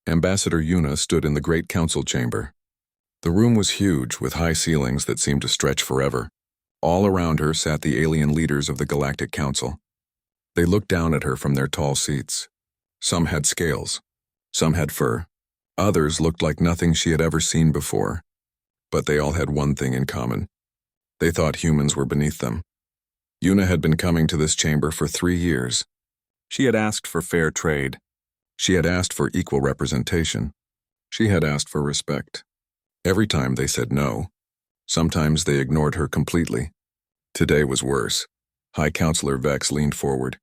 Ambassador Yuna stood in the great council chamber. The room was huge, with high ceilings that seemed to stretch forever. All around her sat the alien leaders of the Galactic Council. They looked down at her from their tall seats. Some had scales. Some had fur. Others looked like nothing she had ever seen before. But they all had one thing in common. They thought humans were beneath them. Yuna had been coming to this chamber for 3 years. She had asked for fair trade. She had asked for equal representation. She had asked for respect. Every time they said no. Sometimes they ignored her completely. Today was worse. High Counselor Vex leaned forward.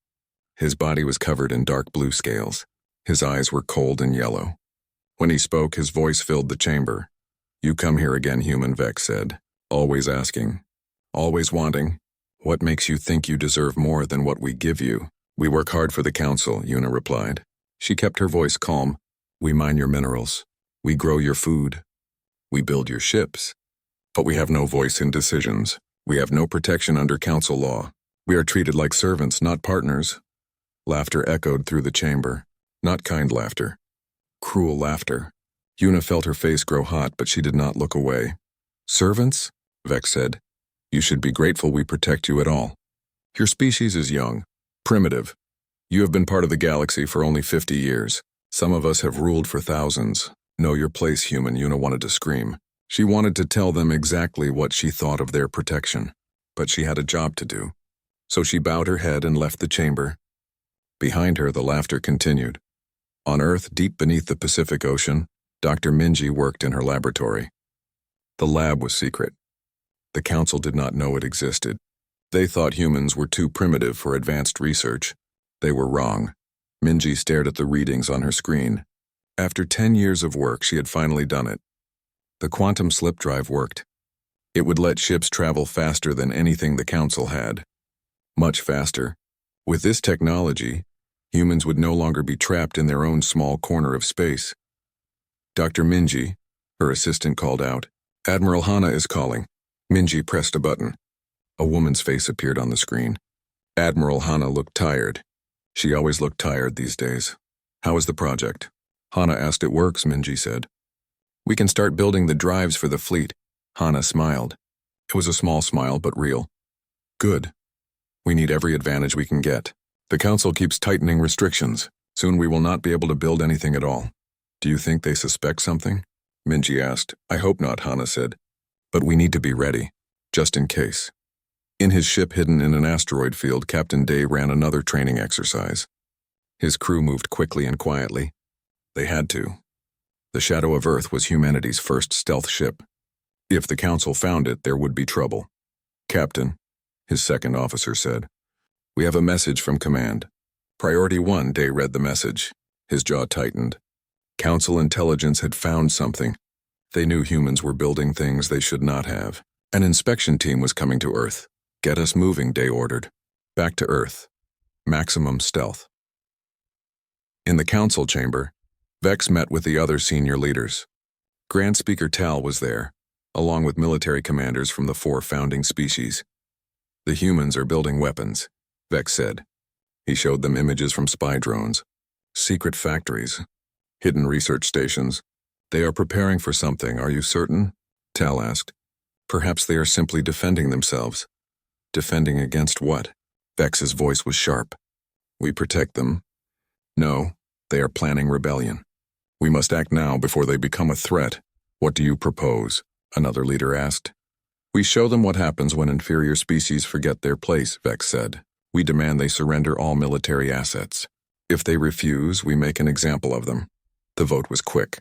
His body was covered in dark blue scales. His eyes were cold and yellow. When he spoke, his voice filled the chamber. "You come here again, human," Vex said. "Always asking. Always wanting. What makes you think you deserve more than what we give you?" "We work hard for the council," Yuna replied. She kept her voice calm. "We mine your minerals. We grow your food. We build your ships. But we have no voice in decisions. We have no protection under council law. We are treated like servants, not partners." Laughter echoed through the chamber. Not kind laughter. Cruel laughter. Yuna felt her face grow hot, but she did not look away. "Servants?" Vex said. "You should be grateful we protect you at all. Your species is young, primitive. You have been part of the galaxy for only 50 years. Some of us have ruled for thousands. Know your place, human," Yuna wanted to scream. She wanted to tell them exactly what she thought of their protection, but she had a job to do. So she bowed her head and left the chamber. Behind her, the laughter continued. On Earth, deep beneath the Pacific Ocean, Dr. Minji worked in her laboratory. The lab was secret. The council did not know it existed. They thought humans were too primitive for advanced research. They were wrong. Minji stared at the readings on her screen. After 10 years of work, she had finally done it. The quantum slip drive worked. It would let ships travel faster than anything the council had. Much faster. With this technology, humans would no longer be trapped in their own small corner of space. "Dr. Minji," her assistant called out. "Admiral Hana is calling." Minji pressed a button. A woman's face appeared on the screen. Admiral Hana looked tired. She always looked tired these days. "How is the project?" Hana asked. "It works," Minji said. "We can start building the drives for the fleet." Hana smiled. It was a small smile, but real. "Good. We need every advantage we can get. The council keeps tightening restrictions. Soon we will not be able to build anything at all." "Do you think they suspect something?" Minji asked. "I hope not," Hana said. "But we need to be ready, just in case." In his ship hidden in an asteroid field, Captain Day ran another training exercise. His crew moved quickly and quietly. They had to. The Shadow of Earth was humanity's first stealth ship. If the council found it, there would be trouble. "Captain," his second officer said, "we have a message from command." "Priority 1, Day read the message. His jaw tightened. Council intelligence had found something. They knew humans were building things they should not have. An inspection team was coming to Earth. "Get us moving," Day ordered. Back to Earth. Maximum stealth. In the council chamber, Vex met with the other senior leaders. Grand Speaker Tal was there, along with military commanders from the 4 founding species. "The humans are building weapons," Vex said. He showed them images from spy drones, secret factories, hidden research stations. "They are preparing for something, are you certain?" Tal asked. "Perhaps they are simply defending themselves." "Defending against what?" Vex's voice was sharp. "We protect them." "No, they are planning rebellion. We must act now before they become a threat." "What do you propose?" another leader asked. "We show them what happens when inferior species forget their place," Vex said. "We demand they surrender all military assets. If they refuse, we make an example of them." The vote was quick.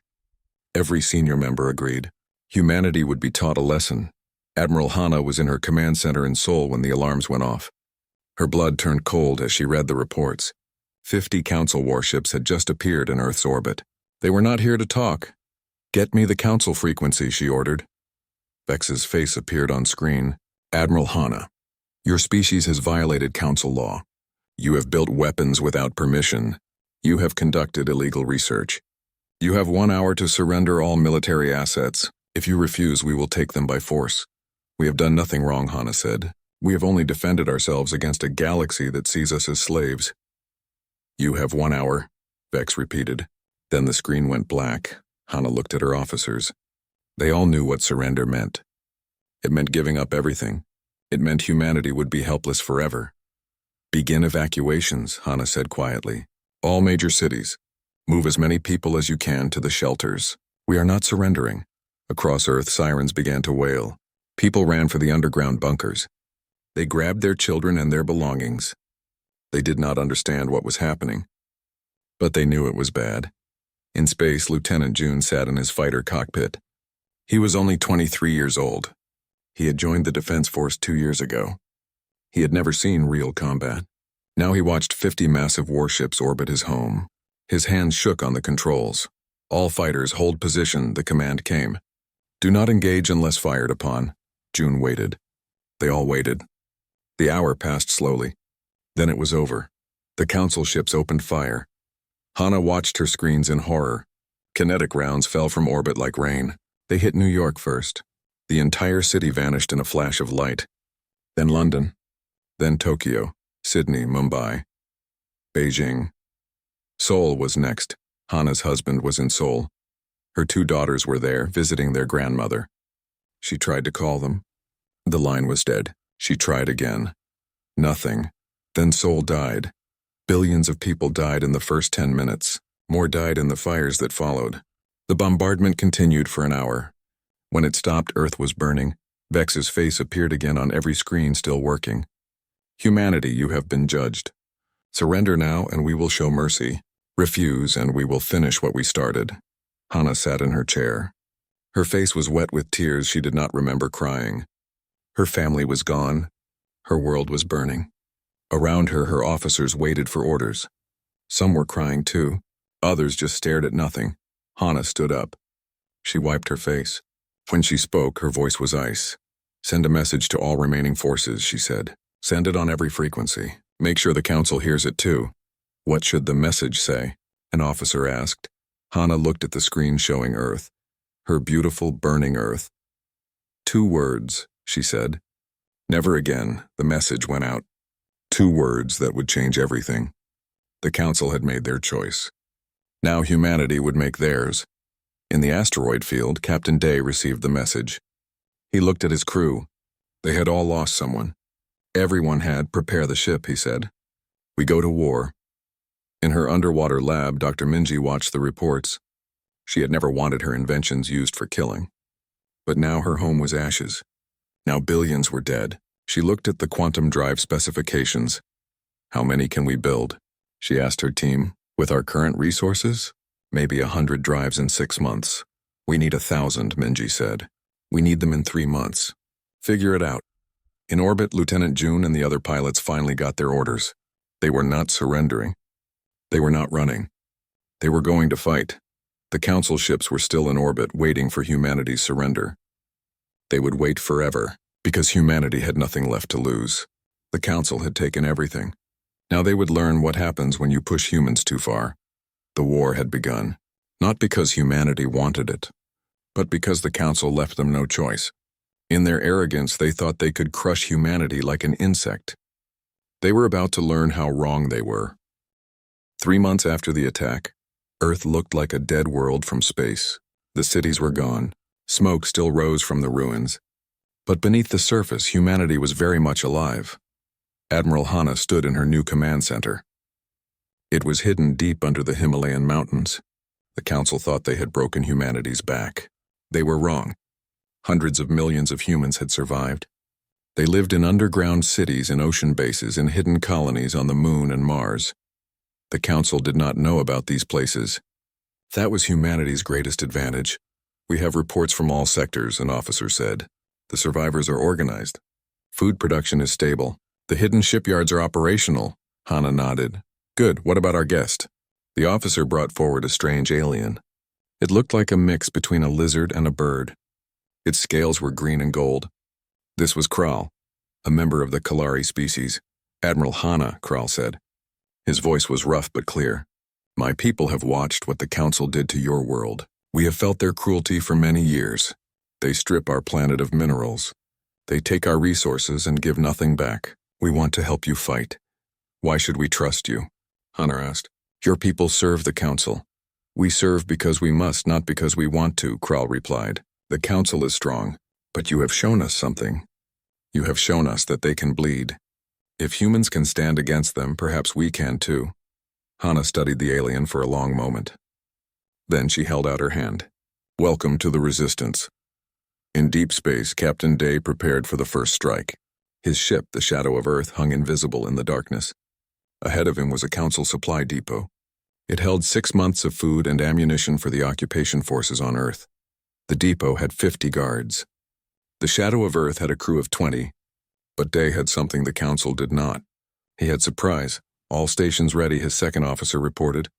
Every senior member agreed. Humanity would be taught a lesson. Admiral Hana was in her command center in Seoul when the alarms went off. Her blood turned cold as she read the reports. 50 council warships had just appeared in Earth's orbit. They were not here to talk. "Get me the council frequency," she ordered. Vex's face appeared on screen. "Admiral Hana, your species has violated council law. You have built weapons without permission. You have conducted illegal research. You have 1 hour to surrender all military assets. If you refuse, we will take them by force." "We have done nothing wrong," Hana said. "We have only defended ourselves against a galaxy that sees us as slaves." "You have 1 hour," Vex repeated. Then the screen went black. Hana looked at her officers. They all knew what surrender meant. It meant giving up everything. It meant humanity would be helpless forever. Begin evacuations, Hana said quietly. All major cities. Move as many people as you can to the shelters. We are not surrendering. Across Earth, sirens began to wail. People ran for the underground bunkers. They grabbed their children and their belongings. They did not understand what was happening, but they knew it was bad. In space, Lieutenant June sat in his fighter cockpit. He was only 23 years old. He had joined the Defense Force 2 years ago. He had never seen real combat. Now he watched 50 massive warships orbit his home. His hands shook on the controls. All fighters hold position, the command came. Do not engage unless fired upon. June waited. They all waited. The hour passed slowly. Then it was over. The council ships opened fire. Hana watched her screens in horror. Kinetic rounds fell from orbit like rain. They hit New York first. The entire city vanished in a flash of light. Then London. Then Tokyo, Sydney, Mumbai, Beijing. Seoul was next. Hana's husband was in Seoul. Her 2 daughters were there, visiting their grandmother. She tried to call them. The line was dead. She tried again. Nothing. Then Seoul died. Billions of people died in the first 10 minutes. More died in the fires that followed. The bombardment continued for an hour. When it stopped, Earth was burning. Vex's face appeared again on every screen still working. Humanity, you have been judged. Surrender now and we will show mercy. Refuse and we will finish what we started. Hana sat in her chair. Her face was wet with tears she did not remember crying. Her family was gone. Her world was burning. Around her, her officers waited for orders. Some were crying too. Others just stared at nothing. Hana stood up. She wiped her face. When she spoke, her voice was ice. Send a message to all remaining forces, she said. Send it on every frequency. Make sure the council hears it too. What should the message say? An officer asked. Hana looked at the screen showing Earth. Her beautiful, burning Earth. 2 words, she said. Never again, the message went out. 2 words that would change everything. The council had made their choice. Now humanity would make theirs. In the asteroid field, Captain Day received the message. He looked at his crew. They had all lost someone. Everyone had. Prepare the ship, he said. We go to war. In her underwater lab, Dr. Minji watched the reports. She had never wanted her inventions used for killing. But now her home was ashes. Now billions were dead. She looked at the quantum drive specifications. How many can we build? She asked her team. With our current resources? Maybe 100 drives in 6 months. We need 1,000, Minji said. We need them in 3 months. Figure it out. In orbit, Lieutenant June and the other pilots finally got their orders. They were not surrendering. They were not running. They were going to fight. The council ships were still in orbit, waiting for humanity's surrender. They would wait forever, because humanity had nothing left to lose. The council had taken everything. Now they would learn what happens when you push humans too far. The war had begun, not because humanity wanted it, but because the council left them no choice. In their arrogance, they thought they could crush humanity like an insect. They were about to learn how wrong they were. 3 months after the attack, Earth looked like a dead world from space. The cities were gone. Smoke still rose from the ruins. But beneath the surface, humanity was very much alive. Admiral Hana stood in her new command center. It was hidden deep under the Himalayan mountains. The council thought they had broken humanity's back. They were wrong. Hundreds of millions of humans had survived. They lived in underground cities and ocean bases in hidden colonies on the Moon and Mars. The council did not know about these places. That was humanity's greatest advantage. We have reports from all sectors, an officer said. The survivors are organized. Food production is stable. The hidden shipyards are operational. Hana nodded. Good, what about our guest? The officer brought forward a strange alien. It looked like a mix between a lizard and a bird. Its scales were green and gold. This was Kral, a member of the Kalari species. Admiral Hana, Kral said. His voice was rough but clear. My people have watched what the council did to your world. We have felt their cruelty for many years. They strip our planet of minerals. They take our resources and give nothing back. We want to help you fight. Why should we trust you? Hana asked. Your people serve the council. We serve because we must, not because we want to, Kral replied. The council is strong, but you have shown us something. You have shown us that they can bleed. If humans can stand against them, perhaps we can too. Hana studied the alien for a long moment. Then she held out her hand. Welcome to the Resistance. In deep space, Captain Day prepared for the first strike. His ship, the Shadow of Earth, hung invisible in the darkness. Ahead of him was a council supply depot. It held 6 months of food and ammunition for the occupation forces on Earth. The depot had 50 guards. The Shadow of Earth had a crew of 20, but Day had something the council did not. He had supplies. All stations ready, his second officer reported.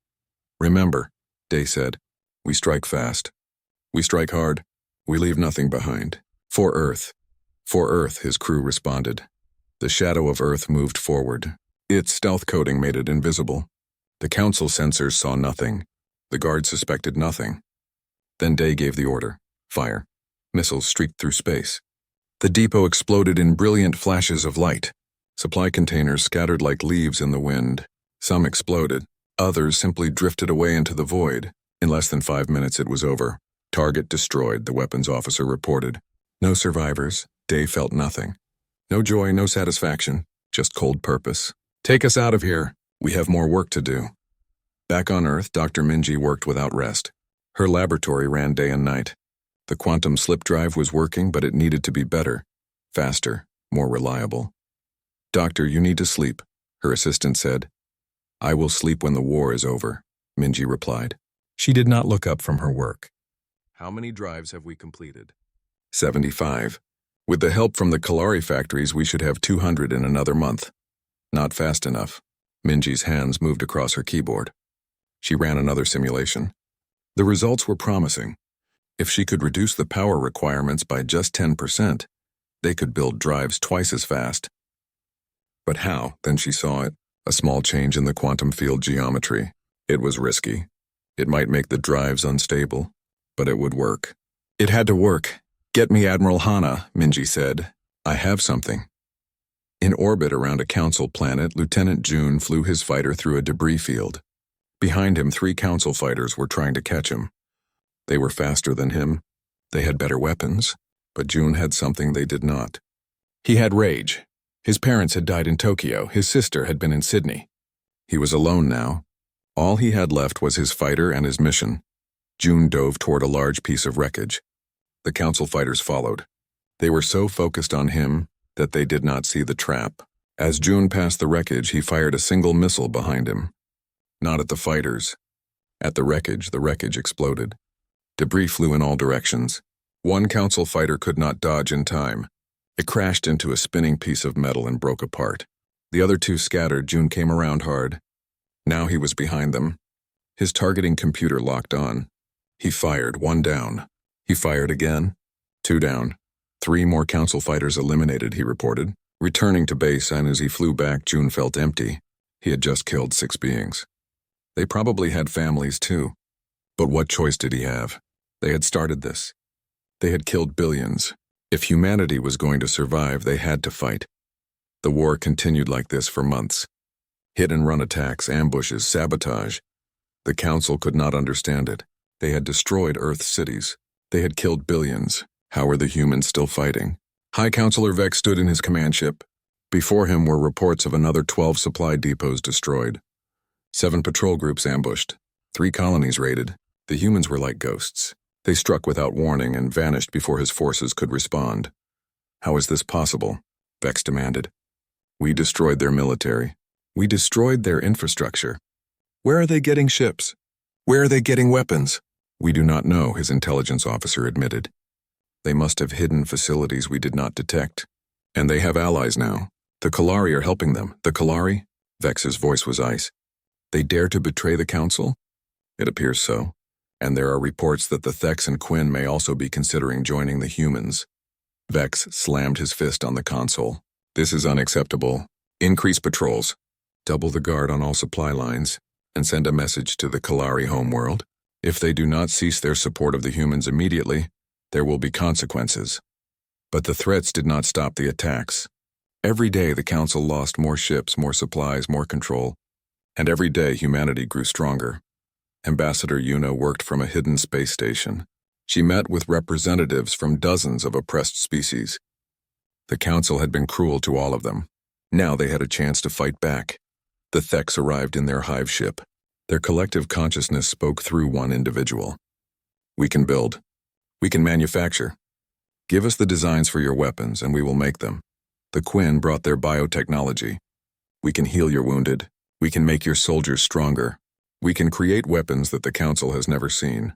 Remember, Day said, we strike fast. We strike hard. We leave nothing behind. For Earth. For Earth, his crew responded. The Shadow of Earth moved forward. Its stealth coating made it invisible. The council sensors saw nothing. The guards suspected nothing. Then Day gave the order. Fire. Missiles streaked through space. The depot exploded in brilliant flashes of light. Supply containers scattered like leaves in the wind. Some exploded. Others simply drifted away into the void. In less than 5 minutes it was over. Target destroyed, the weapons officer reported. No survivors. Day felt nothing. No joy, no satisfaction. Just cold purpose. Take us out of here. We have more work to do. Back on Earth, Dr. Minji worked without rest. Her laboratory ran day and night. The quantum slip drive was working, but it needed to be better, faster, more reliable. Doctor, you need to sleep, her assistant said. I will sleep when the war is over, Minji replied. She did not look up from her work. How many drives have we completed? 75. With the help from the Kalari factories, we should have 200 in another month. Not fast enough. Minji's hands moved across her keyboard. She ran another simulation. The results were promising. If she could reduce the power requirements by just 10%, they could build drives twice as fast. But how? Then she saw it. A small change in the quantum field geometry. It was risky. It might make the drives unstable, but it would work. It had to work. Get me Admiral Hana, Minji said. I have something. In orbit around a council planet, Lieutenant June flew his fighter through a debris field. Behind him, 3 council fighters were trying to catch him. They were faster than him. They had better weapons, but June had something they did not. He had rage. His parents had died in Tokyo. His sister had been in Sydney. He was alone now. All he had left was his fighter and his mission. June dove toward a large piece of wreckage. The council fighters followed. They were so focused on him that they did not see the trap. As June passed the wreckage, he fired a single missile behind him. Not at the fighters. At the wreckage exploded. Debris flew in all directions. One council fighter could not dodge in time. It crashed into a spinning piece of metal and broke apart. The other 2 scattered. June came around hard. Now he was behind them. His targeting computer locked on. He fired. 1 down. He fired again. 2 down. 3 more council fighters eliminated, he reported. Returning to base, and as he flew back, June felt empty. He had just killed 6 beings. They probably had families too. But what choice did he have? They had started this. They had killed billions. If humanity was going to survive, they had to fight. The war continued like this for months. Hit-and-run attacks, ambushes, sabotage. The council could not understand it. They had destroyed Earth's cities. They had killed billions. How were the humans still fighting? High Counselor Vex stood in his command ship. Before him were reports of another 12 supply depots destroyed. 7 patrol groups ambushed. 3 colonies raided. The humans were like ghosts. They struck without warning and vanished before his forces could respond. How is this possible? Vex demanded. We destroyed their military. We destroyed their infrastructure. Where are they getting ships? Where are they getting weapons? We do not know, his intelligence officer admitted. They must have hidden facilities we did not detect. And they have allies now. The Kalari are helping them. The Kalari? Vex's voice was ice. They dare to betray the council? It appears so. And there are reports that the Thex and Quinn may also be considering joining the humans. Vex slammed his fist on the console. This is unacceptable. Increase patrols. Double the guard on all supply lines. And send a message to the Kalari homeworld. If they do not cease their support of the humans immediately, there will be consequences. But the threats did not stop the attacks. Every day the council lost more ships, more supplies, more control. And every day humanity grew stronger. Ambassador Yuna worked from a hidden space station. She met with representatives from dozens of oppressed species. The Council had been cruel to all of them. Now they had a chance to fight back. The Theks arrived in their hive ship. Their collective consciousness spoke through one individual. We can build. We can manufacture. Give us the designs for your weapons and we will make them. The Quinn brought their biotechnology. We can heal your wounded. We can make your soldiers stronger. We can create weapons that the Council has never seen.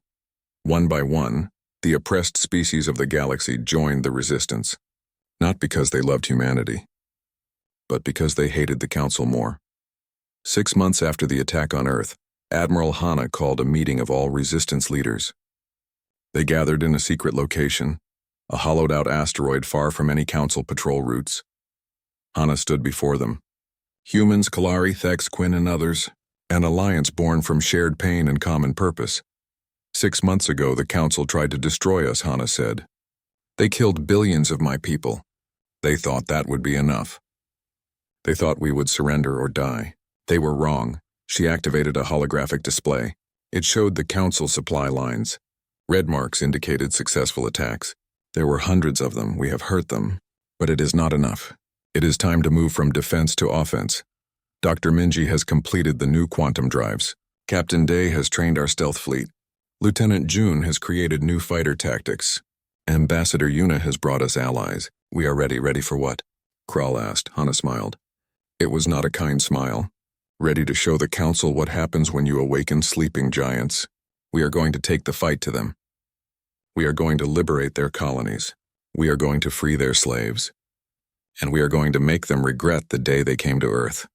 One by one, the oppressed species of the galaxy joined the resistance. Not because they loved humanity, but because they hated the Council more. 6 months after the attack on Earth, Admiral Hana called a meeting of all resistance leaders. They gathered in a secret location, a hollowed-out asteroid far from any Council patrol routes. Hana stood before them. Humans, Kalari, Theks, Quinn, and others, an alliance born from shared pain and common purpose. 6 months ago, the Council tried to destroy us, Hana said. They killed billions of my people. They thought that would be enough. They thought we would surrender or die. They were wrong. She activated a holographic display. It showed the Council supply lines. Red marks indicated successful attacks. There were hundreds of them. We have hurt them. But it is not enough. It is time to move from defense to offense. Dr. Minji has completed the new quantum drives. Captain Day has trained our stealth fleet. Lieutenant June has created new fighter tactics. Ambassador Yuna has brought us allies. We are ready. Ready for what? Kral asked. Hana smiled. It was not a kind smile. Ready to show the Council what happens when you awaken sleeping giants. We are going to take the fight to them. We are going to liberate their colonies. We are going to free their slaves. And we are going to make them regret the day they came to Earth.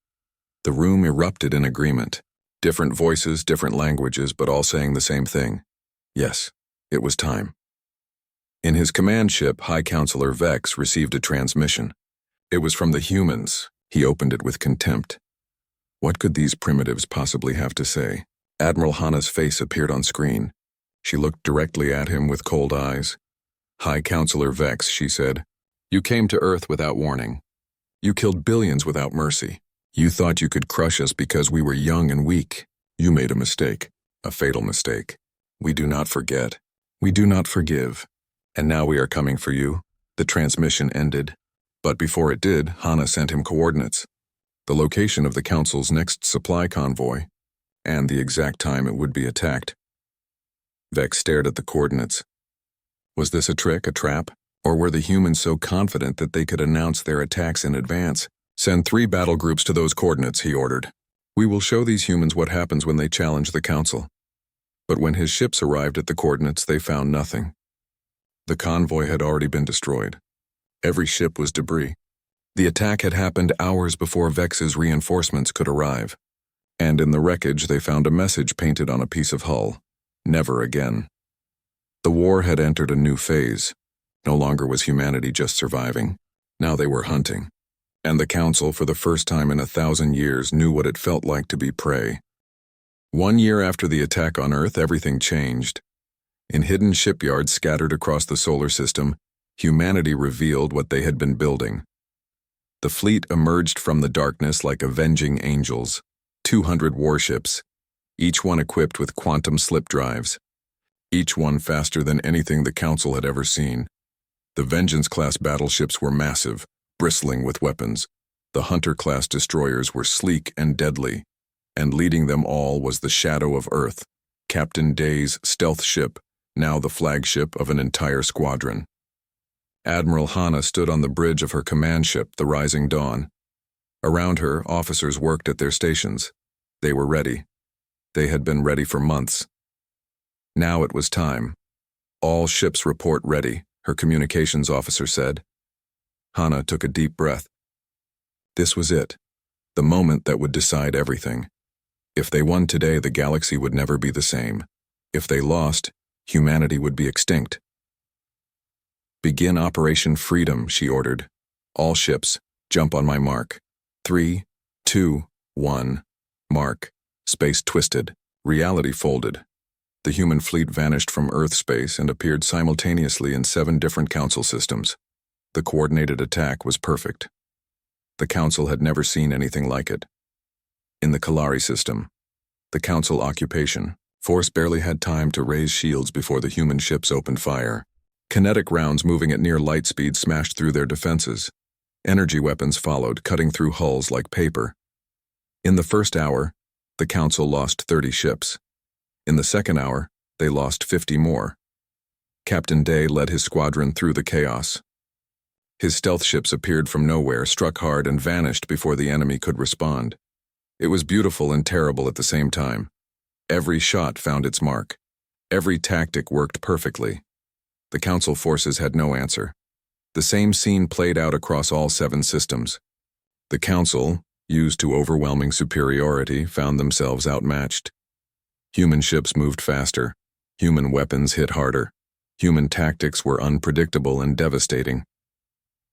The room erupted in agreement. Different voices, different languages, but all saying the same thing. Yes, it was time. In his command ship, High Counselor Vex received a transmission. It was from the humans. He opened it with contempt. What could these primitives possibly have to say? Admiral Hana's face appeared on screen. She looked directly at him with cold eyes. High Counselor Vex, she said, you came to Earth without warning. You killed billions without mercy. You thought you could crush us because we were young and weak. You made a mistake, a fatal mistake. We do not forget. We do not forgive. And now we are coming for you. The transmission ended. But before it did, Hana sent him coordinates. The location of the Council's next supply convoy, and the exact time it would be attacked. Vex stared at the coordinates. Was this a trick, a trap? Or were the humans so confident that they could announce their attacks in advance? Send 3 battle groups to those coordinates, he ordered. We will show these humans what happens when they challenge the Council. But when his ships arrived at the coordinates, they found nothing. The convoy had already been destroyed. Every ship was debris. The attack had happened hours before Vex's reinforcements could arrive. And in the wreckage, they found a message painted on a piece of hull. Never again. The war had entered a new phase. No longer was humanity just surviving. Now they were hunting. And the Council, for the first time in 1,000 years, knew what it felt like to be prey. 1 year after the attack on Earth, everything changed. In hidden shipyards scattered across the solar system, humanity revealed what they had been building. The fleet emerged from the darkness like avenging angels, 200 warships, each one equipped with quantum slip drives, each one faster than anything the Council had ever seen. The Vengeance-class battleships were massive, bristling with weapons. The Hunter-class destroyers were sleek and deadly, and leading them all was the Shadow of Earth, Captain Day's stealth ship, now the flagship of an entire squadron. Admiral Hana stood on the bridge of her command ship, the Rising Dawn. Around her, officers worked at their stations. They were ready. They had been ready for months. Now it was time. All ships report ready, her communications officer said. Hana took a deep breath. This was it, the moment that would decide everything. If they won today, the galaxy would never be the same. If they lost, humanity would be extinct. Begin Operation Freedom, she ordered. All ships, jump on my mark. 3, 2, 1. Mark. Space twisted. Reality folded. The human fleet vanished from Earth space and appeared simultaneously in 7 different Council systems. The coordinated attack was perfect. The Council had never seen anything like it. In the Kalari system, the Council occupation, Force barely had time to raise shields before the human ships opened fire. Kinetic rounds moving at near light speed smashed through their defenses. Energy weapons followed, cutting through hulls like paper. In the first hour, the Council lost 30 ships. In the second hour, they lost 50 more. Captain Day led his squadron through the chaos. His stealth ships appeared from nowhere, struck hard, and vanished before the enemy could respond. It was beautiful and terrible at the same time. Every shot found its mark. Every tactic worked perfectly. The Council forces had no answer. The same scene played out across all 7 systems. The Council, used to overwhelming superiority, found themselves outmatched. Human ships moved faster. Human weapons hit harder. Human tactics were unpredictable and devastating.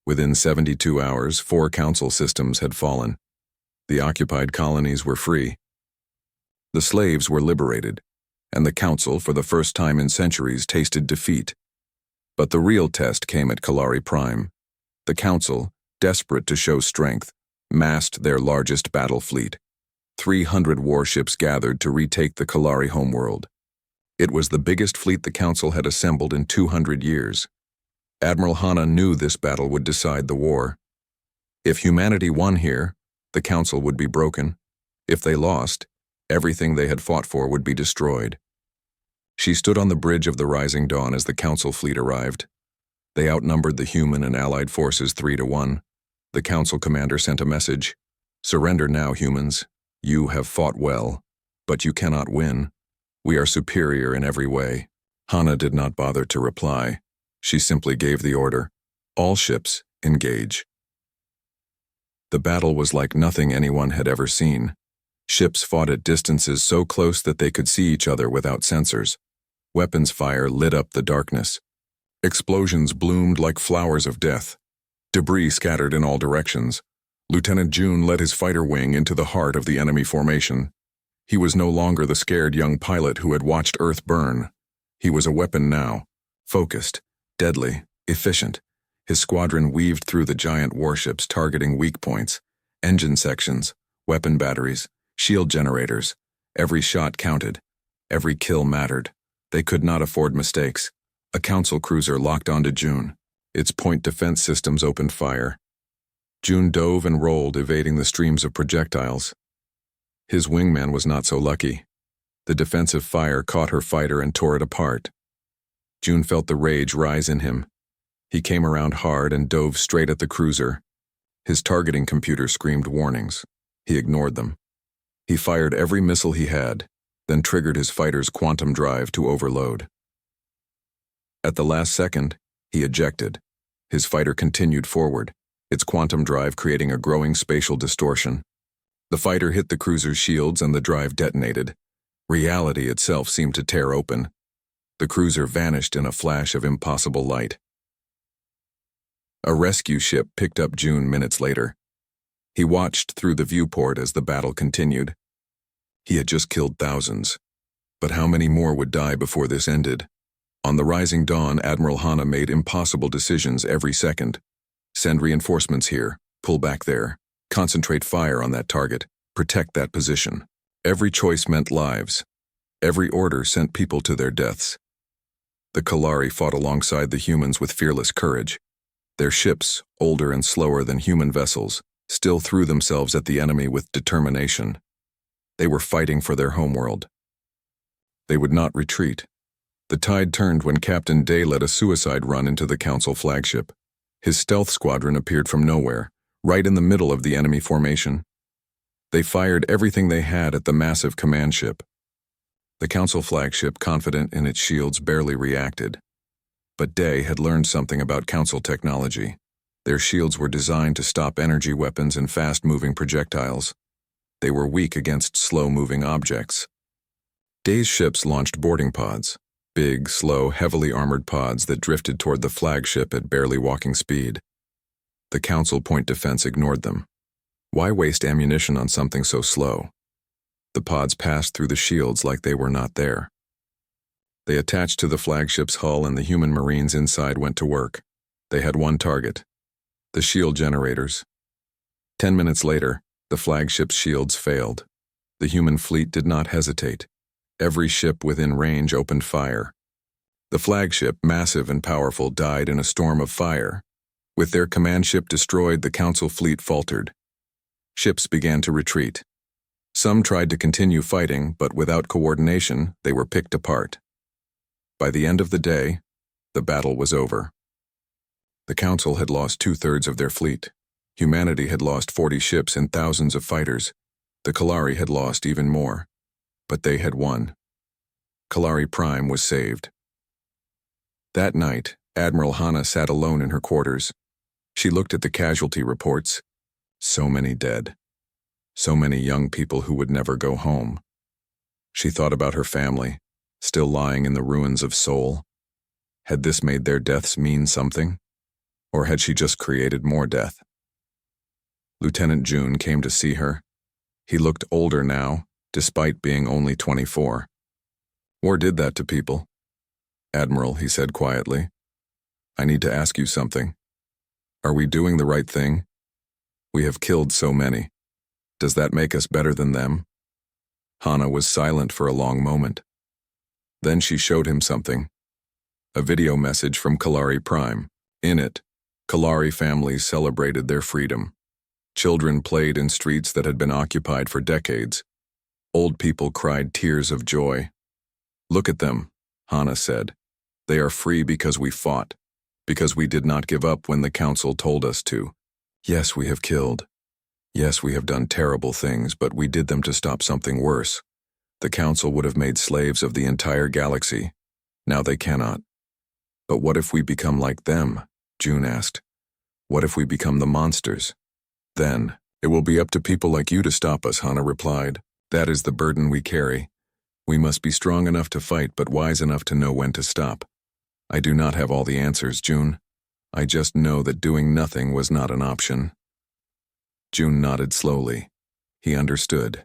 Within 72 hours, 4 Council systems had fallen. The occupied colonies were free. The slaves were liberated, and the Council, for the first time in centuries, tasted defeat. But the real test came at Kalari Prime. The Council, desperate to show strength, massed their largest battle fleet. 300 warships gathered to retake the Kalari homeworld. It was the biggest fleet the Council had assembled in 200 years. Admiral Hana knew this battle would decide the war. If humanity won here, the Council would be broken. If they lost, everything they had fought for would be destroyed. She stood on the bridge of the rising dawn as the Council fleet arrived. They outnumbered the human and allied forces 3-1. The Council commander sent a message: "Surrender now, humans. You have fought well, but you cannot win. We are superior in every way." Hana did not bother to reply. She simply gave the order: "All ships, engage." The battle was like nothing anyone had ever seen. Ships fought at distances so close that they could see each other without sensors. Weapons fire lit up the darkness. Explosions bloomed like flowers of death. Debris scattered in all directions. Lieutenant June led his fighter wing into the heart of the enemy formation. He was no longer the scared young pilot who had watched Earth burn. He was a weapon now, focused, deadly, efficient. His squadron weaved through the giant warships, targeting weak points, engine sections, weapon batteries, shield generators. Every shot counted. Every kill mattered. They could not afford mistakes. A Council cruiser locked onto June. Its point defense systems opened fire. June dove and rolled, evading the streams of projectiles. His wingman was not so lucky. The defensive fire caught her fighter and tore it apart. June felt the rage rise in him. He came around hard and dove straight at the cruiser. His targeting computer screamed warnings. He ignored them. He fired every missile he had, then triggered his fighter's quantum drive to overload. At the last second, he ejected. His fighter continued forward, its quantum drive creating a growing spatial distortion. The fighter hit the cruiser's shields and the drive detonated. Reality itself seemed to tear open. The cruiser vanished in a flash of impossible light. A rescue ship picked up June minutes later. He watched through the viewport as the battle continued. He had just killed thousands. But how many more would die before this ended? On the rising dawn, Admiral Hana made impossible decisions every second. Send reinforcements here, pull back there, concentrate fire on that target, protect that position. Every choice meant lives. Every order sent people to their deaths. The Kalari fought alongside the humans with fearless courage. Their ships, older and slower than human vessels, still threw themselves at the enemy with determination. They were fighting for their homeworld. They would not retreat. The tide turned when Captain Day led a suicide run into the Council flagship. His stealth squadron appeared from nowhere, right in the middle of the enemy formation. They fired everything they had at the massive command ship. The Council flagship, confident in its shields, barely reacted. But Day had learned something about Council technology. Their shields were designed to stop energy weapons and fast-moving projectiles. They were weak against slow-moving objects. Day's ships launched boarding pods, big, slow, heavily armored pods that drifted toward the flagship at barely walking speed. The Council point defense ignored them. Why waste ammunition on something so slow? The pods passed through the shields like they were not there. They attached to the flagship's hull and the human marines inside went to work. They had one target: the shield generators. 10 minutes later, the flagship's shields failed. The human fleet did not hesitate. Every ship within range opened fire. The flagship, massive and powerful, died in a storm of fire. With their command ship destroyed, the Council fleet faltered. Ships began to retreat. Some tried to continue fighting, but without coordination, they were picked apart. By the end of the day, the battle was over. The Council had lost 2/3 of their fleet. Humanity had lost 40 ships and thousands of fighters. The Kalari had lost even more. But they had won. Kalari Prime was saved. That night, Admiral Hana sat alone in her quarters. She looked at the casualty reports. So many dead. So many young people who would never go home. She thought about her family, still lying in the ruins of Seoul. Had this made their deaths mean something? Or had she just created more death? Lieutenant June came to see her. He looked older now, despite being only 24. War did that to people. Admiral, he said quietly, I need to ask you something. Are we doing the right thing? We have killed so many. Does that make us better than them? Hana was silent for a long moment. Then she showed him something. A video message from Kalari Prime. In it, Kalari families celebrated their freedom. Children played in streets that had been occupied for decades. Old people cried tears of joy. Look at them, Hana said. They are free because we fought, because we did not give up when the Council told us to. Yes, we have killed. Yes, we have done terrible things, but we did them to stop something worse. The Council would have made slaves of the entire galaxy. Now they cannot. But what if we become like them? June asked. What if we become the monsters? Then, it will be up to people like you to stop us, Hana replied. That is the burden we carry. We must be strong enough to fight, but wise enough to know when to stop. I do not have all the answers, June. I just know that doing nothing was not an option. June nodded slowly. He understood.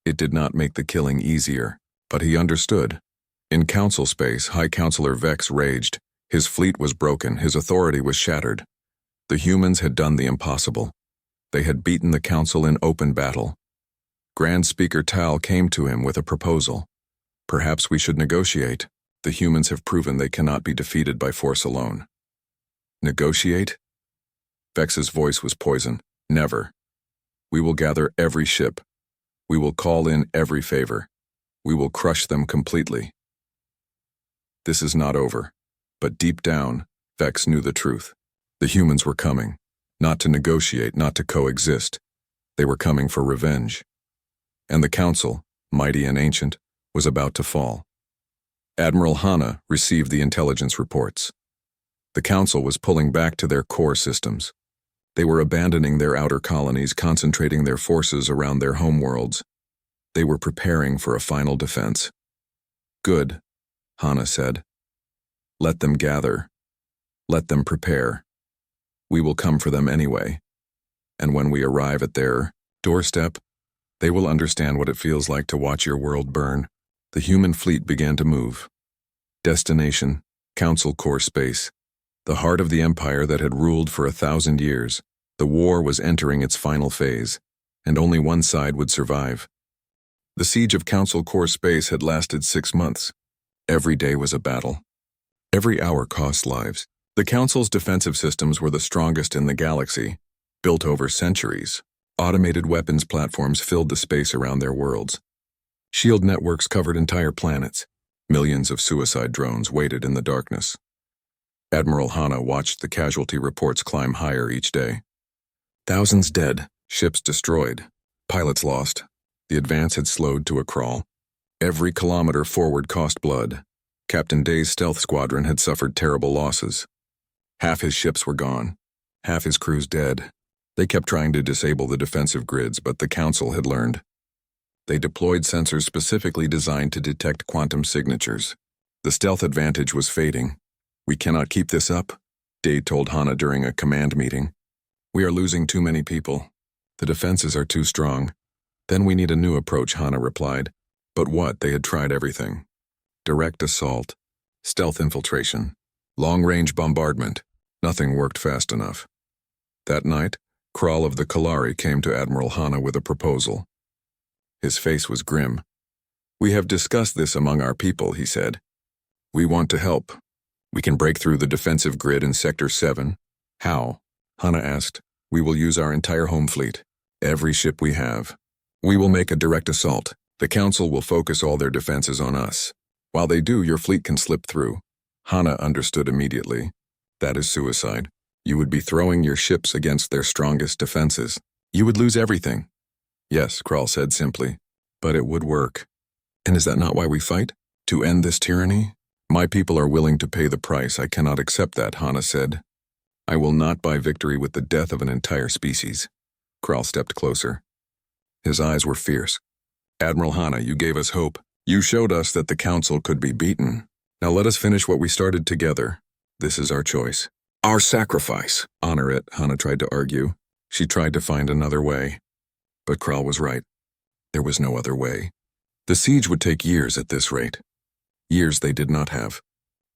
It did not make the killing easier, but he understood. In Council space, High Counselor Vex raged. His fleet was broken, his authority was shattered. The humans had done the impossible. They had beaten the Council in open battle. Grand Speaker Tal came to him with a proposal. Perhaps we should negotiate. The humans have proven they cannot be defeated by force alone. Negotiate? Vex's voice was poison. Never. We will gather every ship. We will call in every favor. We will crush them completely. This is not over. But deep down, Vex knew the truth. The humans were coming. Not to negotiate, not to coexist. They were coming for revenge. And the Council, mighty and ancient, was about to fall. Admiral Hana received the intelligence reports. The Council was pulling back to their core systems. They were abandoning their outer colonies, concentrating their forces around their homeworlds. They were preparing for a final defense. Good, Hana said. Let them gather. Let them prepare. We will come for them anyway. And when we arrive at their doorstep, they will understand what it feels like to watch your world burn. The human fleet began to move. Destination, Council core space. The heart of the empire that had ruled for 1,000 years. The war was entering its final phase, and only one side would survive. The siege of Council core space had lasted 6 months. Every day was a battle. Every hour cost lives. The Council's defensive systems were the strongest in the galaxy, built over centuries. Automated weapons platforms filled the space around their worlds. Shield networks covered entire planets. Millions of suicide drones waited in the darkness. Admiral Hana watched the casualty reports climb higher each day. Thousands dead, ships destroyed, pilots lost. The advance had slowed to a crawl. Every kilometer forward cost blood. Captain Day's stealth squadron had suffered terrible losses. Half his ships were gone. Half his crews dead. They kept trying to disable the defensive grids, but the Council had learned. They deployed sensors specifically designed to detect quantum signatures. The stealth advantage was fading. We cannot keep this up, Day told Hana during a command meeting. We are losing too many people. The defenses are too strong. Then we need a new approach, Hana replied. But what? They had tried everything. Direct assault, stealth infiltration, long-range bombardment. Nothing worked fast enough. That night, Krall of the Kalari came to Admiral Hana with a proposal. His face was grim. We have discussed this among our people, he said. We want to help. We can break through the defensive grid in Sector 7. How? Hana asked. We will use our entire home fleet. Every ship we have. We will make a direct assault. The Council will focus all their defenses on us. While they do, your fleet can slip through. Hana understood immediately. That is suicide. You would be throwing your ships against their strongest defenses. You would lose everything. Yes, Krall said simply. But it would work. And is that not why we fight? To end this tyranny? My people are willing to pay the price. I cannot accept that, Hana said. I will not buy victory with the death of an entire species. Krall stepped closer. His eyes were fierce. Admiral Hana, you gave us hope. You showed us that the Council could be beaten. Now let us finish what we started together. This is our choice. Our sacrifice. Honor it, Hana tried to argue. She tried to find another way. But Krall was right. There was no other way. The siege would take years at this rate. Years they did not have.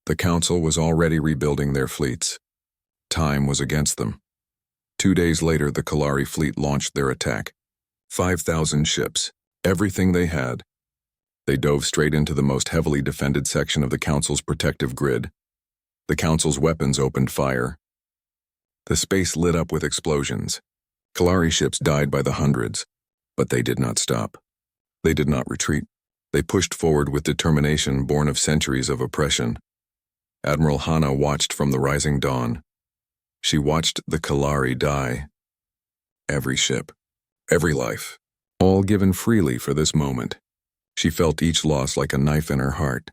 The Council was already rebuilding their fleets. Time was against them. 2 days later, the Kalari fleet launched their attack. 5,000 ships, everything they had. They dove straight into the most heavily defended section of the Council's protective grid. The Council's weapons opened fire. The space lit up with explosions. Kalari ships died by the hundreds, but they did not stop. They did not retreat. They pushed forward with determination born of centuries of oppression. Admiral Hana watched from the rising dawn. She watched the Kalari die. Every ship, every life, all given freely for this moment. She felt each loss like a knife in her heart.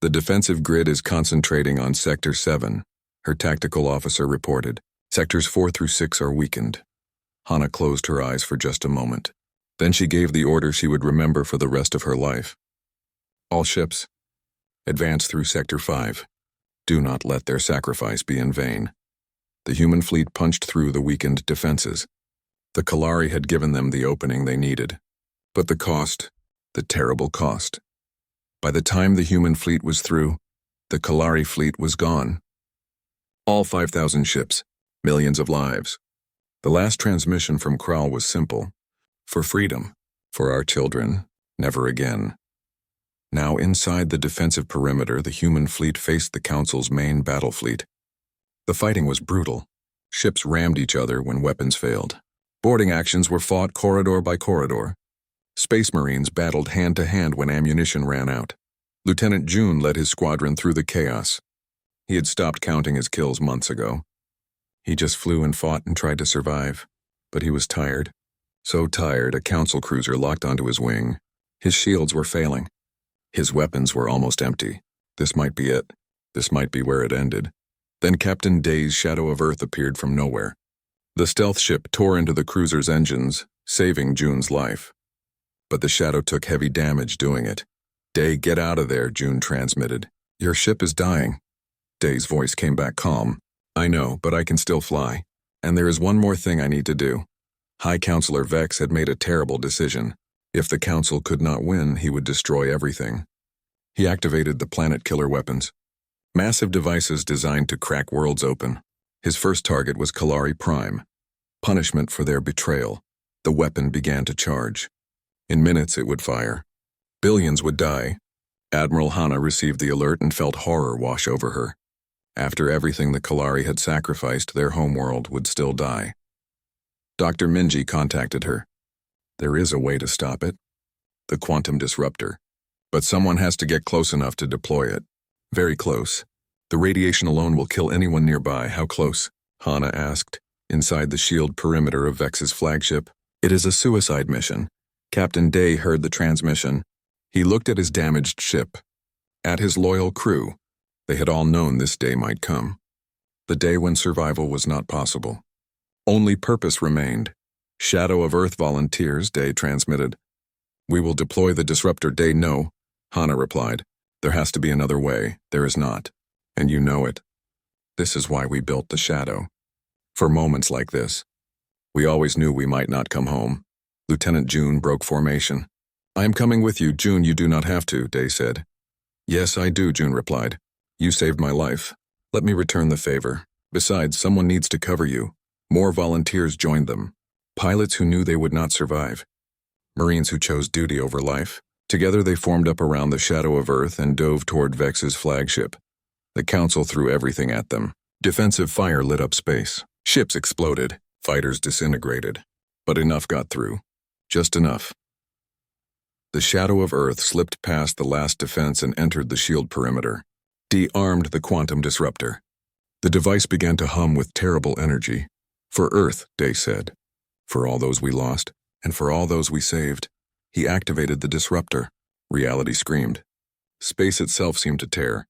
The defensive grid is concentrating on Sector 7, her tactical officer reported. Sectors 4 through 6 are weakened. Hana closed her eyes for just a moment. Then she gave the order she would remember for the rest of her life. All ships, advance through Sector 5. Do not let their sacrifice be in vain. The human fleet punched through the weakened defenses. The Kalari had given them the opening they needed. But the cost, the terrible cost. By the time the human fleet was through, the Kalari fleet was gone. All 5,000 ships, millions of lives. The last transmission from Krall was simple. For freedom, for our children, never again. Now inside the defensive perimeter, the human fleet faced the Council's main battle fleet. The fighting was brutal. Ships rammed each other when weapons failed. Boarding actions were fought corridor by corridor. Space Marines battled hand-to-hand when ammunition ran out. Lieutenant June led his squadron through the chaos. He had stopped counting his kills months ago. He just flew and fought and tried to survive. But he was tired. So tired, a Council cruiser locked onto his wing. His shields were failing. His weapons were almost empty. This might be it. This might be where it ended. Then Captain Day's Shadow of Earth appeared from nowhere. The stealth ship tore into the cruiser's engines, saving June's life. But the Shadow took heavy damage doing it. Day, get out of there, June transmitted. Your ship is dying. Day's voice came back calm. I know, but I can still fly. And there is one more thing I need to do. High Counselor Vex had made a terrible decision. If the Council could not win, he would destroy everything. He activated the planet killer weapons. Massive devices designed to crack worlds open. His first target was Kalari Prime. Punishment for their betrayal. The weapon began to charge. In minutes it would fire. Billions would die. Admiral Hana received the alert and felt horror wash over her. After everything the Kalari had sacrificed, their homeworld would still die. Dr. Minji contacted her. There is a way to stop it. The quantum disruptor. But someone has to get close enough to deploy it. Very close. The radiation alone will kill anyone nearby. How close? Hana asked. Inside the shield perimeter of Vex's flagship. It is a suicide mission. Captain Day heard the transmission. He looked at his damaged ship. At his loyal crew. They had all known this day might come. The day when survival was not possible. Only purpose remained. Shadow of Earth volunteers, Day transmitted. We will deploy the disruptor, Day. No, Hana replied. There has to be another way. There is not. And you know it. This is why we built the Shadow. For moments like this. We always knew we might not come home. Lieutenant June broke formation. I am coming with you, June. You do not have to, Day said. Yes, I do, June replied. You saved my life. Let me return the favor. Besides, someone needs to cover you. More volunteers joined them. Pilots who knew they would not survive. Marines who chose duty over life. Together they formed up around the shadow of Earth and dove toward Vex's flagship. The Council threw everything at them. Defensive fire lit up space. Ships exploded. Fighters disintegrated. But enough got through. Just enough. The shadow of Earth slipped past the last defense and entered the shield perimeter. De-armed the quantum disruptor. The device began to hum with terrible energy. For Earth, Day said. For all those we lost, and for all those we saved. He activated the disruptor. Reality screamed. Space itself seemed to tear.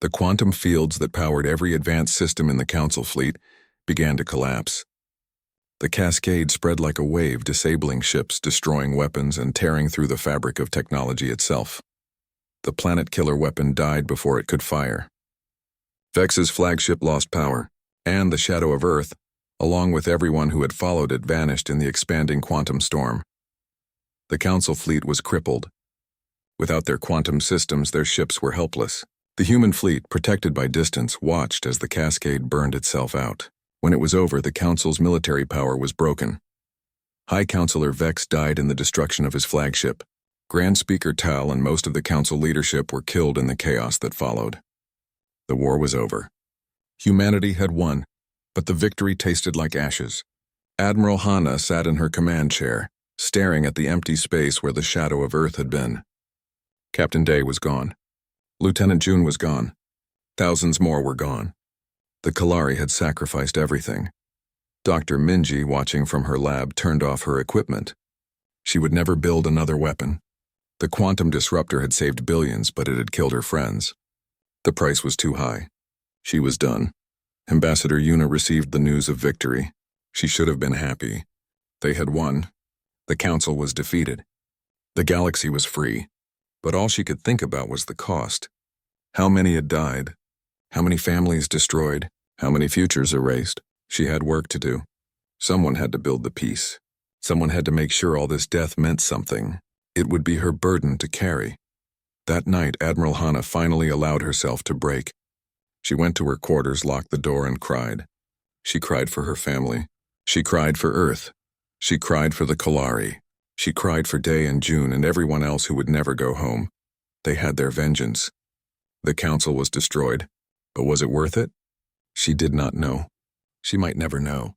The quantum fields that powered every advanced system in the Council fleet began to collapse. The cascade spread like a wave, disabling ships, destroying weapons, and tearing through the fabric of technology itself. The planet-killer weapon died before it could fire. Vex's flagship lost power, and the shadow of Earth, along with everyone who had followed it, vanished in the expanding quantum storm. The Council fleet was crippled. Without their quantum systems, their ships were helpless. The human fleet, protected by distance, watched as the cascade burned itself out. When it was over, the Council's military power was broken. High Counselor Vex died in the destruction of his flagship. Grand Speaker Tal and most of the Council leadership were killed in the chaos that followed. The war was over. Humanity had won, but the victory tasted like ashes. Admiral Hanna sat in her command chair, staring at the empty space where the shadow of Earth had been. Captain Day was gone. Lieutenant June was gone. Thousands more were gone. The Kalari had sacrificed everything. Dr. Minji, watching from her lab, turned off her equipment. She would never build another weapon. The quantum disruptor had saved billions, but it had killed her friends. The price was too high. She was done. Ambassador Yuna received the news of victory. She should have been happy. They had won. The Council was defeated. The galaxy was free. But all she could think about was the cost. How many had died? How many families destroyed? How many futures erased? She had work to do. Someone had to build the peace. Someone had to make sure all this death meant something. It would be her burden to carry. That night, Admiral Hanna finally allowed herself to break. She went to her quarters, locked the door, and cried. She cried for her family. She cried for Earth. She cried for the Kalari. She cried for Day and June and everyone else who would never go home. They had their vengeance. The Council was destroyed. But was it worth it? She did not know. She might never know.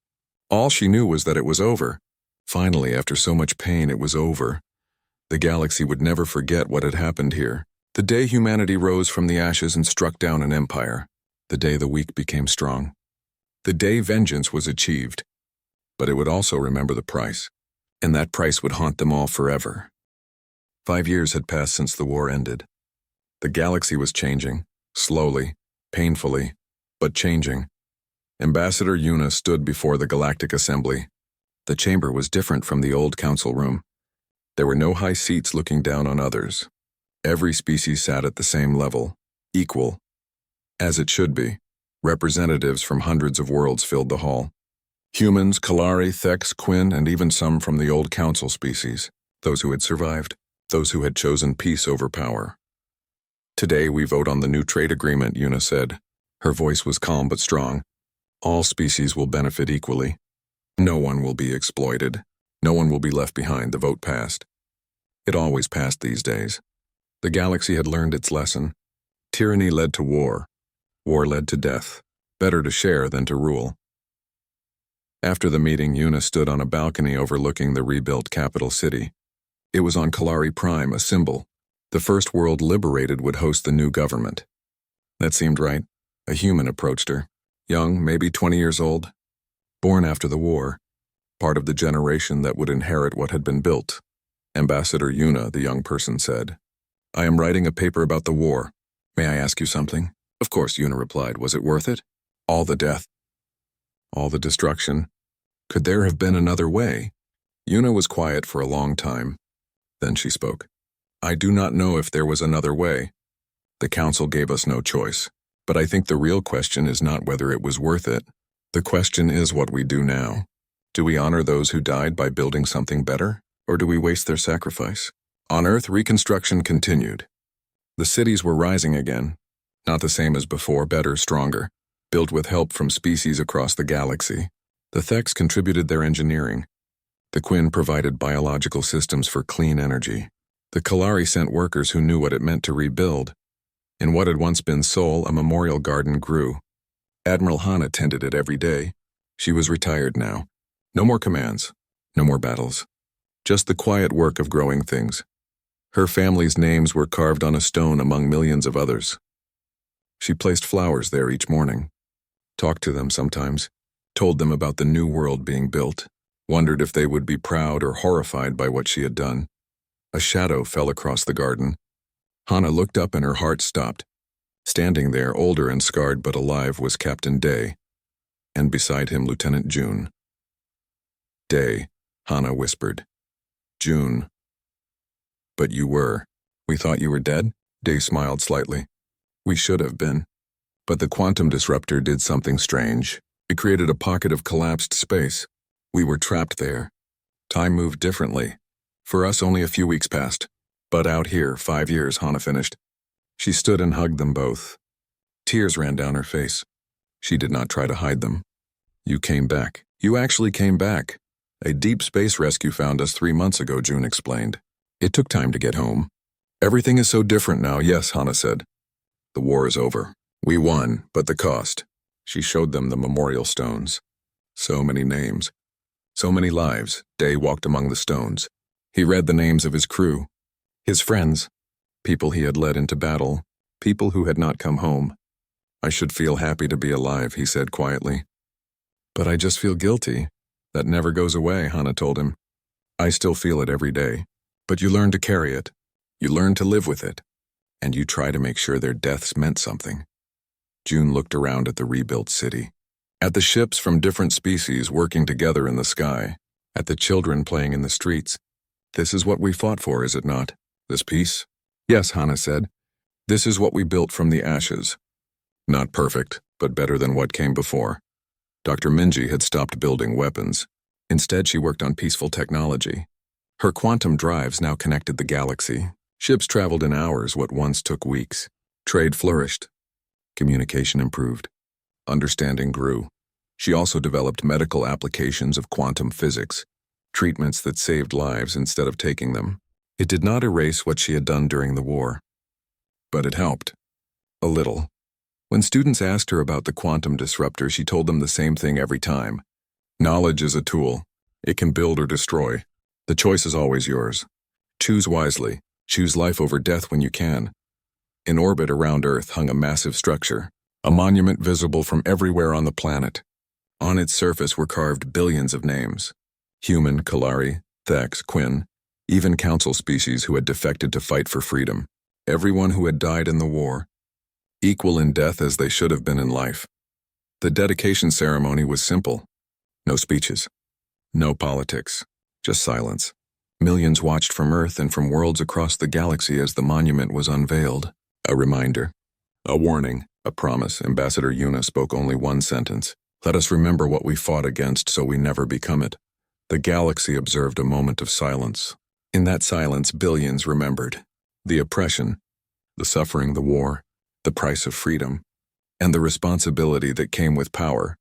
All she knew was that it was over. Finally, after so much pain, it was over. The galaxy would never forget what had happened here. The day humanity rose from the ashes and struck down an empire. The day the weak became strong. The day vengeance was achieved. But it would also remember the price. And that price would haunt them all forever. 5 years had passed since the war ended. The galaxy was changing, slowly, painfully, but changing. Ambassador Yuna stood before the Galactic Assembly. The chamber was different from the old council room. There were no high seats looking down on others. Every species sat at the same level, equal. As it should be, representatives from hundreds of worlds filled the hall. Humans, Kalari, Thex, Quinn, and even some from the old council species, those who had survived, those who had chosen peace over power. Today we vote on the new trade agreement, Yuna said. Her voice was calm but strong. All species will benefit equally. No one will be exploited. No one will be left behind. The vote passed. It always passed these days. The galaxy had learned its lesson. Tyranny led to war. War led to death. Better to share than to rule. After the meeting, Yuna stood on a balcony overlooking the rebuilt capital city. It was on Kalari Prime, a symbol. The first world liberated would host the new government. That seemed right. A human approached her. Young, maybe 20 years old. Born after the war. Part of the generation that would inherit what had been built. Ambassador Yuna, the young person said. I am writing a paper about the war. May I ask you something? Of course, Yuna replied. Was it worth it? All the death. All the destruction. Could there have been another way? Yuna was quiet for a long time. Then she spoke. I do not know if there was another way. The council gave us no choice. But I think the real question is not whether it was worth it. The question is what we do now. Do we honor those who died by building something better? Or do we waste their sacrifice? On Earth, reconstruction continued. The cities were rising again. Not the same as before, better, stronger. Built with help from species across the galaxy. The Thex contributed their engineering. The Quinn provided biological systems for clean energy. The Kalari sent workers who knew what it meant to rebuild. In what had once been Seoul, a memorial garden grew. Admiral Hana tended it every day. She was retired now. No more commands, no more battles. Just the quiet work of growing things. Her family's names were carved on a stone among millions of others. She placed flowers there each morning, talked to them sometimes, told them about the new world being built, wondered if they would be proud or horrified by what she had done. A shadow fell across the garden. Hana looked up and her heart stopped. Standing there, older and scarred but alive, was Captain Day, and beside him Lieutenant June. Day, Hana whispered. June. But you were. We thought you were dead? Day smiled slightly. We should have been. But the quantum disruptor did something strange. It created a pocket of collapsed space. We were trapped there. Time moved differently. For us, only a few weeks passed. But out here, 5 years, Hana finished. She stood and hugged them both. Tears ran down her face. She did not try to hide them. You came back. You actually came back. A deep space rescue found us 3 months ago, June explained. It took time to get home. Everything is so different now, yes, Hana said. The war is over. We won, but the cost. She showed them the memorial stones. So many names. So many lives. Day walked among the stones. He read the names of his crew. His friends. People he had led into battle. People who had not come home. I should feel happy to be alive, he said quietly. But I just feel guilty. That never goes away, Hana told him. I still feel it every day. But you learn to carry it. You learn to live with it. And you try to make sure their deaths meant something. June looked around at the rebuilt city. At the ships from different species working together in the sky. At the children playing in the streets. This is what we fought for, is it not? This peace? Yes, Hana said. This is what we built from the ashes. Not perfect, but better than what came before. Dr. Minji had stopped building weapons. Instead, she worked on peaceful technology. Her quantum drives now connected the galaxy. Ships traveled in hours what once took weeks. Trade flourished. Communication improved. Understanding grew. She also developed medical applications of quantum physics, treatments that saved lives instead of taking them. It did not erase what she had done during the war. But it helped. A little. When students asked her about the quantum disruptor, she told them the same thing every time. Knowledge is a tool. It can build or destroy. The choice is always yours. Choose wisely. Choose life over death when you can. In orbit around Earth hung a massive structure, a monument visible from everywhere on the planet. On its surface were carved billions of names. Human, Kalari, Thax, Quinn, even council species who had defected to fight for freedom. Everyone who had died in the war. Equal in death as they should have been in life. The dedication ceremony was simple. No speeches. No politics. Just silence. Millions watched from Earth and from worlds across the galaxy as the monument was unveiled. A reminder. A warning. A promise. Ambassador Yuna spoke only one sentence. Let us remember what we fought against so we never become it. The galaxy observed a moment of silence. In that silence, billions remembered. The oppression, the suffering, the war, the price of freedom, and the responsibility that came with power.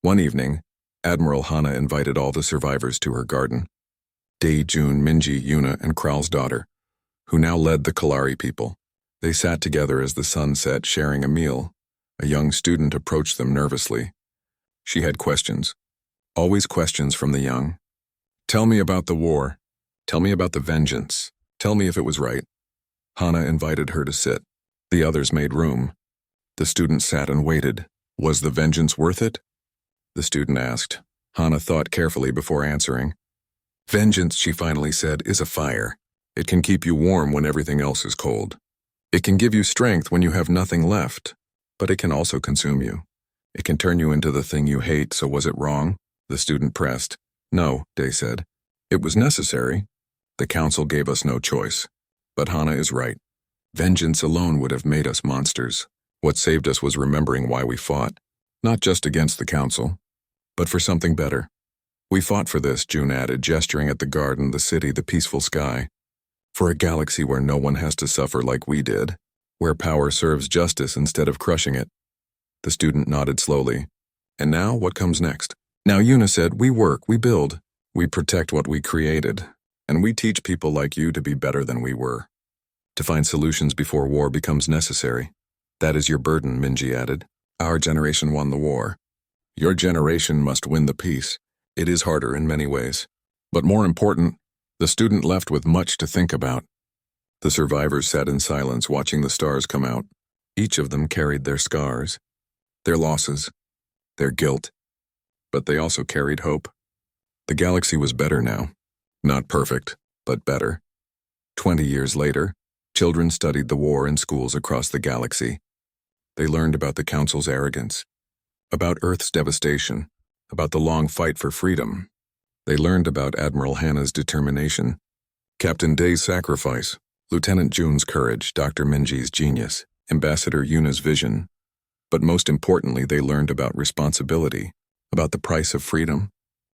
One evening, Admiral Hana invited all the survivors to her garden. Day, June, Minji, Yuna, and Kral's daughter, who now led the Kalari people. They sat together as the sun set, sharing a meal. A young student approached them nervously. She had questions. Always questions from the young. Tell me about the war. Tell me about the vengeance. Tell me if it was right. Hana invited her to sit. The others made room. The student sat and waited. Was the vengeance worth it? The student asked. Hana thought carefully before answering. Vengeance, she finally said, is a fire. It can keep you warm when everything else is cold. It can give you strength when you have nothing left, but it can also consume you. It can turn you into the thing you hate, so was it wrong? The student pressed. No, Day said. It was necessary. The council gave us no choice. But Hana is right. Vengeance alone would have made us monsters. What saved us was remembering why we fought. Not just against the council, but for something better. We fought for this, June added, gesturing at the garden, the city, the peaceful sky. For a galaxy where no one has to suffer like we did. Where power serves justice instead of crushing it. The student nodded slowly. And now, what comes next? Now Yuna said, we work, we build. We protect what we created. And we teach people like you to be better than we were. To find solutions before war becomes necessary. That is your burden, Minji added. Our generation won the war. Your generation must win the peace. It is harder in many ways. But more important, the student left with much to think about. The survivors sat in silence watching the stars come out. Each of them carried their scars, their losses, their guilt. But they also carried hope. The galaxy was better now. Not perfect, but better. 20 years later, children studied the war in schools across the galaxy. They learned about the Council's arrogance, about Earth's devastation, about the long fight for freedom. They learned about Admiral Hannah's determination, Captain Day's sacrifice, Lieutenant June's courage, Dr. Minji's genius, Ambassador Yuna's vision. But most importantly, they learned about responsibility, about the price of freedom,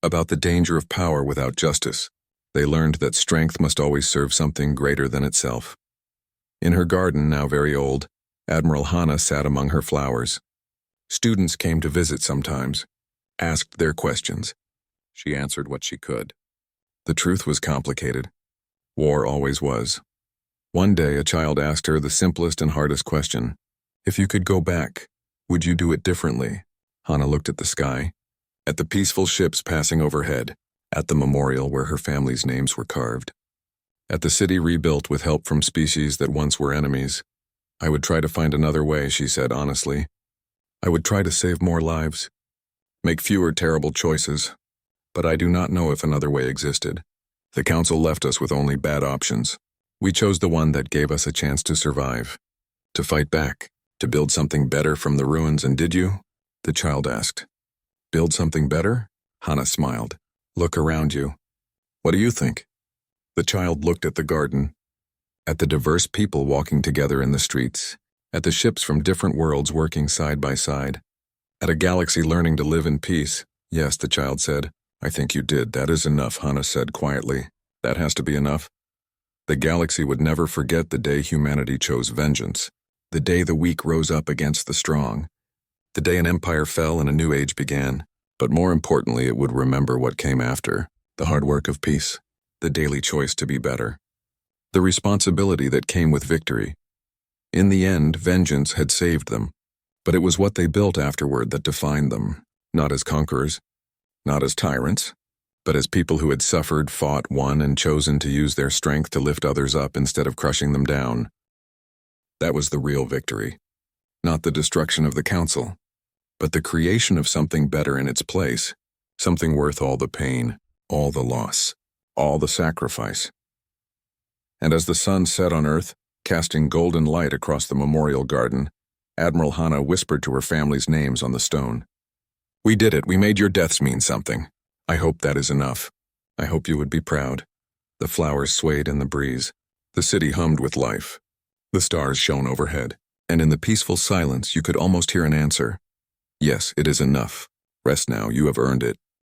about the danger of power without justice. They learned that strength must always serve something greater than itself. In her garden, now very old, Admiral Hannah sat among her flowers. Students came to visit sometimes, asked their questions. She answered what she could. The truth was complicated. War always was. One day, a child asked her the simplest and hardest question. If you could go back, would you do it differently? Hannah looked at the sky, at the peaceful ships passing overhead, at the memorial where her family's names were carved, at the city rebuilt with help from species that once were enemies. I would try to find another way, she said honestly. I would try to save more lives, make fewer terrible choices, but I do not know if another way existed. The Council left us with only bad options. We chose the one that gave us a chance to survive, to fight back, to build something better from the ruins. And did you? The child asked. Build something better? Hannah smiled. Look around you. What do you think? The child looked at the garden, at the diverse people walking together in the streets, at the ships from different worlds working side by side, at a galaxy learning to live in peace. Yes, the child said. I think you did. That is enough, Hannah said quietly. That has to be enough. The galaxy would never forget the day humanity chose vengeance, the day the weak rose up against the strong, the day an empire fell and a new age began. But more importantly, it would remember what came after, the hard work of peace, the daily choice to be better, the responsibility that came with victory. In the end, vengeance had saved them, but it was what they built afterward that defined them, not as conquerors, not as tyrants, but as people who had suffered, fought, won, and chosen to use their strength to lift others up instead of crushing them down. That was the real victory. Not the destruction of the Council, but the creation of something better in its place, something worth all the pain, all the loss, all the sacrifice. And as the sun set on Earth, casting golden light across the memorial garden, Admiral Hannah whispered to her family's names on the stone. We did it. We made your deaths mean something. I hope that is enough. I hope you would be proud. The flowers swayed in the breeze. The city hummed with life. The stars shone overhead, and in the peaceful silence you could almost hear an answer. Yes, it is enough. Rest now, you have earned it.